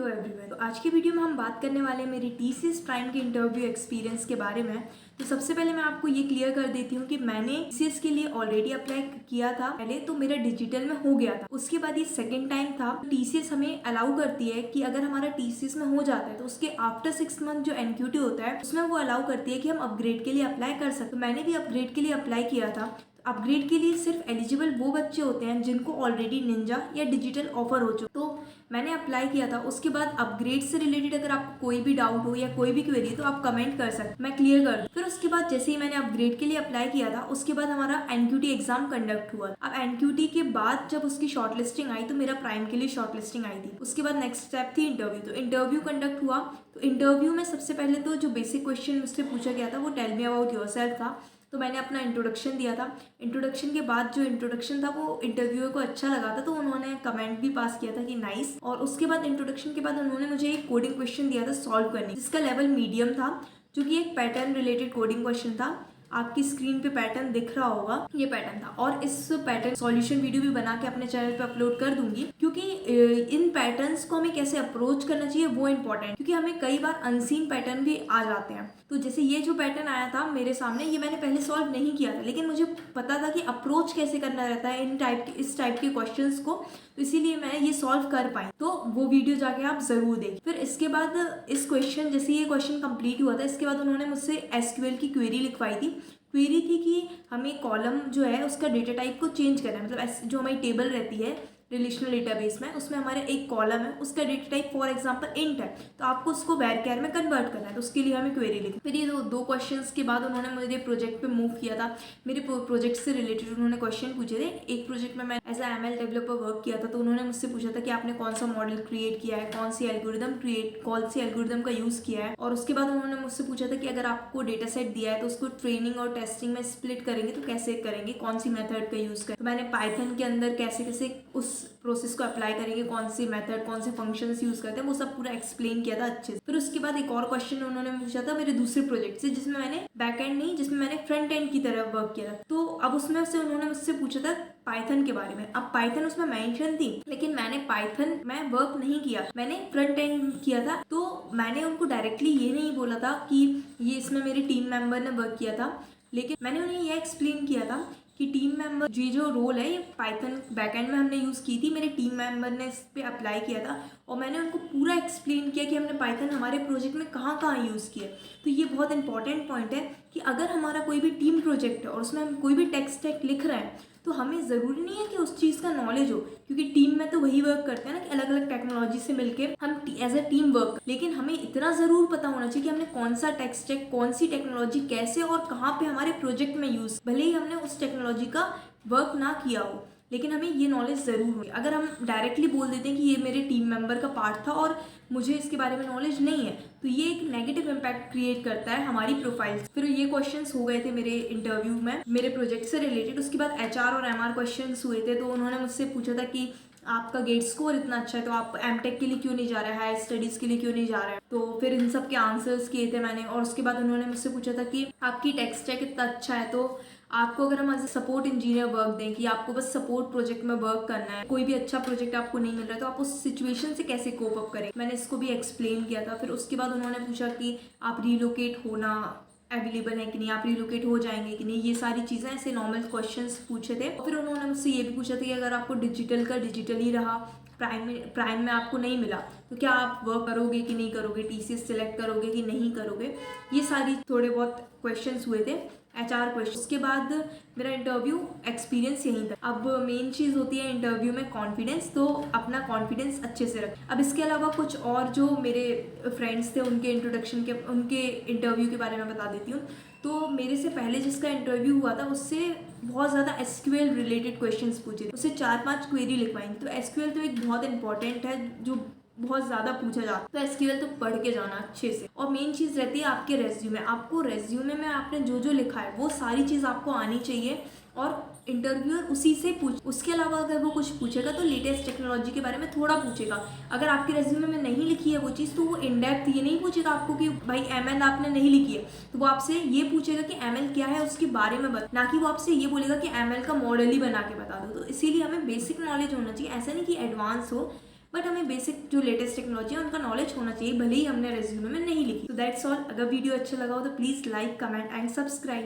Hello everyone. तो आज की वीडियो में हम बात करने वाले हैं मेरी टीसीएस प्राइम के इंटरव्यू एक्सपीरियंस के बारे में। तो सबसे पहले मैं आपको ये क्लियर कर देती हूँ कि मैंने टीसीएस के लिए ऑलरेडी अप्लाई किया था। पहले तो मेरा डिजिटल में हो गया था, उसके बाद ये सेकंड टाइम था। टीसीएस हमें अलाउ करती है कि अगर हमारा टीसीएस में हो जाता है तो उसके आफ्टर 6 मंथ जो एनक्यूटी होता है उसमें वो अलाउ करती है कि हम अपग्रेड के लिए अप्लाई कर सकते। तो मैंने भी अपग्रेड के लिए अप्लाई किया था। अपग्रेड के लिए सिर्फ एलिजिबल वो बच्चे होते हैं जिनको ऑलरेडी निंजा या डिजिटल ऑफर हो चुका। तो मैंने अप्लाई किया था। उसके बाद अपग्रेड से रिलेटेड अगर आपको कोई भी डाउट हो या कोई भी क्वेरी तो आप कमेंट कर सकते, मैं क्लियर कर दूँ। फिर उसके बाद जैसे ही मैंने अपग्रेड के लिए अप्लाई किया था उसके बाद हमारा एनक्यूटी एग्जाम कंडक्ट हुआ। अब एनक्यूटी के बाद जब उसकी शॉर्टलिस्टिंग आई तो मेरा प्राइम के लिए शॉर्टलिस्टिंग आई थी। उसके बाद नेक्स्ट स्टेप थी इंटरव्यू। तो इंटरव्यू कंडक्ट हुआ। तो इंटरव्यू में सबसे पहले तो जो बेसिक क्वेश्चन मुझसे पूछा गया था वो टेल मी अबाउट योरसेल्फ था। तो मैंने अपना इंट्रोडक्शन दिया था। इंट्रोडक्शन के बाद जो इंट्रोडक्शन था वो इंटरव्यूअर को अच्छा लगा था, तो उन्होंने कमेंट भी पास किया था कि नाइस। और उसके बाद इंट्रोडक्शन के बाद उन्होंने मुझे एक कोडिंग क्वेश्चन दिया था सॉल्व करने, जिसका लेवल मीडियम था, जो कि एक पैटर्न रिलेटेड कोडिंग क्वेश्चन था। आपकी स्क्रीन पे पैटर्न दिख रहा होगा, ये पैटर्न था। और इस पैटर्न सॉल्यूशन वीडियो भी बना के अपने चैनल पे अपलोड कर दूंगी, क्योंकि इन पैटर्न्स को हमें कैसे अप्रोच करना चाहिए वो इंपॉर्टेंट, क्योंकि हमें कई बार अनसीन पैटर्न भी आ जाते हैं। तो जैसे ये जो पैटर्न आया था मेरे सामने, ये मैंने पहले सॉल्व नहीं किया था, लेकिन मुझे पता था कि अप्रोच कैसे करना रहता है इस टाइप के क्वेश्चंस को, तो इसीलिए मैंने ये सॉल्व कर पाई। तो वो वीडियो जाके आप जरूर देखें। फिर इसके बाद इस क्वेश्चन, जैसे ये क्वेश्चन कंप्लीट हुआ था, इसके बाद उन्होंने मुझसे एसक्यूएल की क्वेरी लिखवाई थी। क्वेरी थी कि हमें कॉलम जो है उसका डेटा टाइप को चेंज करना है। मतलब जो हमारी टेबल रहती है रिलेशनल डेटाबेस में, उसमें हमारे एक कॉलम है, उसका data type for example int है, तो आपको उसको varchar में कन्वर्ट करना है, तो उसके लिए हमें क्वेरी लिखी। फिर ये दो क्वेश्चंस के बाद उन्होंने मुझे प्रोजेक्ट पे मूव किया था। मेरे प्रोजेक्ट से रिलेटेड उन्होंने क्वेश्चन पूछे थे। एक प्रोजेक्ट में मैं as a ML developer work किया था, तो उन्होंने मुझसे पूछा था कि आपने कौन सा मॉडल क्रिएट किया है, कौन सी एल्गोरिदम का यूज किया है। और उसके बाद उन्होंने मुझसे पूछा था कि अगर आपको डेटा सेट दिया है तो उसको ट्रेनिंग और टेस्टिंग में स्प्लिट करेंगे तो कैसे करेंगे, कौन सी मेथड का यूज करें। तो मैंने पाइथन के अंदर कैसे कैसे उस प्रोसेस को अप्लाई करेंगे, कौन सी मेथड, कौन से फंक्शंस यूज करते हैं, वो सब पूरा एक्सप्लेन किया था अच्छे से। फिर उसके बाद एक और क्वेश्चन उन्होंने पूछा था मेरे दूसरे प्रोजेक्ट से, जिसमें मैंने बैक एंड नहीं, जिसमें मैंने फ्रंट एंड की तरह वर्क किया था। तो अब उसमें से उन्होंने मुझसे पूछा था पाइथन के बारे में। अब पाइथन उसमें मेंशन थी, लेकिन मैंने पाइथन में वर्क नहीं किया, मैंने फ्रंट एंड किया था। तो मैंने उनको डायरेक्टली ये नहीं बोला था कि ये इसमें मेरे टीम मेंबर ने वर्क किया था, लेकिन मैंने उन्हें ये एक्सप्लेन किया था कि टीम मेंबर जो रोल है ये पाइथन बैकएंड में हमने यूज़ की थी, मेरे टीम मेंबर ने इस पर अप्लाई किया था, और मैंने उनको पूरा एक्सप्लेन किया कि हमने पाइथन हमारे प्रोजेक्ट में कहाँ कहाँ यूज़ किया। तो ये बहुत इंपॉर्टेंट पॉइंट है कि अगर हमारा कोई भी टीम प्रोजेक्ट है और उसमें हम कोई भी टेक स्टैक लिख रहे हैं, तो हमें ज़रूरी नहीं है कि उस चीज़ का नॉलेज हो, क्योंकि टीम में तो वही वर्क करते हैं ना कि अलग अलग टेक्नोलॉजी से मिलकर हम एज ए टीम वर्क। लेकिन हमें इतना ज़रूर पता होना चाहिए कि हमने कौन सा टेक स्टैक, कौन सी टेक्नोलॉजी कैसे और कहाँ पे हमारे प्रोजेक्ट में यूज़, भले ही हमने उस टेक्नोलॉजी का वर्क ना किया हो, लेकिन हमें ये नॉलेज ज़रूर हो। अगर हम डायरेक्टली बोल देते हैं कि ये मेरे टीम मेंबर का पार्ट था और मुझे इसके बारे में नॉलेज नहीं है, तो ये एक नेगेटिव इम्पैक्ट क्रिएट करता है हमारी प्रोफाइल। फिर ये क्वेश्चंस हो गए थे मेरे इंटरव्यू में मेरे प्रोजेक्ट से रिलेटेड। उसके बाद HR और MR क्वेश्चंस हुए थे। तो उन्होंने मुझसे पूछा था कि आपका गेट स्कोर इतना अच्छा है, तो आप MTech के लिए क्यों नहीं जा रहे हैं, हायर स्टडीज़ के लिए क्यों नहीं जा रहे हैं। तो फिर इन सब के आंसर्स किए थे मैंने। और उसके बाद उन्होंने मुझसे पूछा था कि आपकी टेक स्टैक इतना अच्छा है, तो आपको अगर हम as a support engineer work दें कि आपको बस सपोर्ट प्रोजेक्ट में वर्क करना है, कोई भी अच्छा प्रोजेक्ट आपको नहीं मिल रहा है, तो आप उस सिचुएशन से कैसे कोप अप करें। मैंने इसको भी एक्सप्लेन किया था। फिर उसके बाद उन्होंने पूछा कि आप रिलोकेट होना अवेलेबल है कि नहीं, आप रिलोकेट हो जाएंगे कि नहीं, ये सारी चीज़ें ऐसे नॉर्मल क्वेश्चंस पूछे थे। फिर उन्होंने मुझसे ये भी पूछा था कि अगर आपको डिजिटल का डिजिटल ही रहा, प्राइम में आपको नहीं मिला, तो क्या आप वर्क करोगे कि नहीं करोगे, TCS सिलेक्ट करोगे कि नहीं करोगे। ये सारी थोड़े बहुत क्वेश्चंस हुए थे, HR क्वेश्चन। उसके बाद मेरा इंटरव्यू एक्सपीरियंस यहीं था। अब मेन चीज़ होती है इंटरव्यू में कॉन्फिडेंस, तो अपना कॉन्फिडेंस अच्छे से रख। अब इसके अलावा कुछ और जो मेरे फ्रेंड्स थे उनके इंटरव्यू के बारे में बता देती हूँ। तो मेरे से पहले जिसका इंटरव्यू हुआ था उससे बहुत ज़्यादा SQL रिलेटेड क्वेश्चंस पूछे थे, उससे 4-5 क्वेरी लिखवाई। तो SQL तो एक बहुत इंपॉर्टेंट है जो बहुत ज़्यादा पूछा जाता है, तो SQL तो पढ़ के जाना अच्छे से। और मेन चीज़ रहती है आपके रेज्यूमे, आपको रेज्यूमे में आपने जो जो लिखा है वो सारी चीज़ आपको आनी चाहिए, और इंटरव्यूअर उसी से पूछ। उसके अलावा अगर वो कुछ पूछेगा तो लेटेस्ट टेक्नोलॉजी के बारे में थोड़ा पूछेगा। अगर आपके रेज्यूमे में नहीं लिखी है वो चीज़, तो वो इन डेप्थ ये नहीं पूछेगा आपको कि भाई ML आपने नहीं लिखी है, तो वो आपसे ये पूछेगा कि ML क्या है उसके बारे में बता, ना कि वो आपसे ये बोलेगा कि ML का मॉडल ही बना के बता दो। तो इसीलिए हमें बेसिक नॉलेज होना चाहिए, ऐसा नहीं कि एडवांस हो, बट हमें बेसिक जो लेटेस्ट टेक्नोलॉजी है उनका नॉलेज होना चाहिए, भले ही हमने रेज्यूमे में नहीं लिखी। तो दैट्स ऑल। अगर वीडियो अच्छा लगा हो तो please like, comment and subscribe.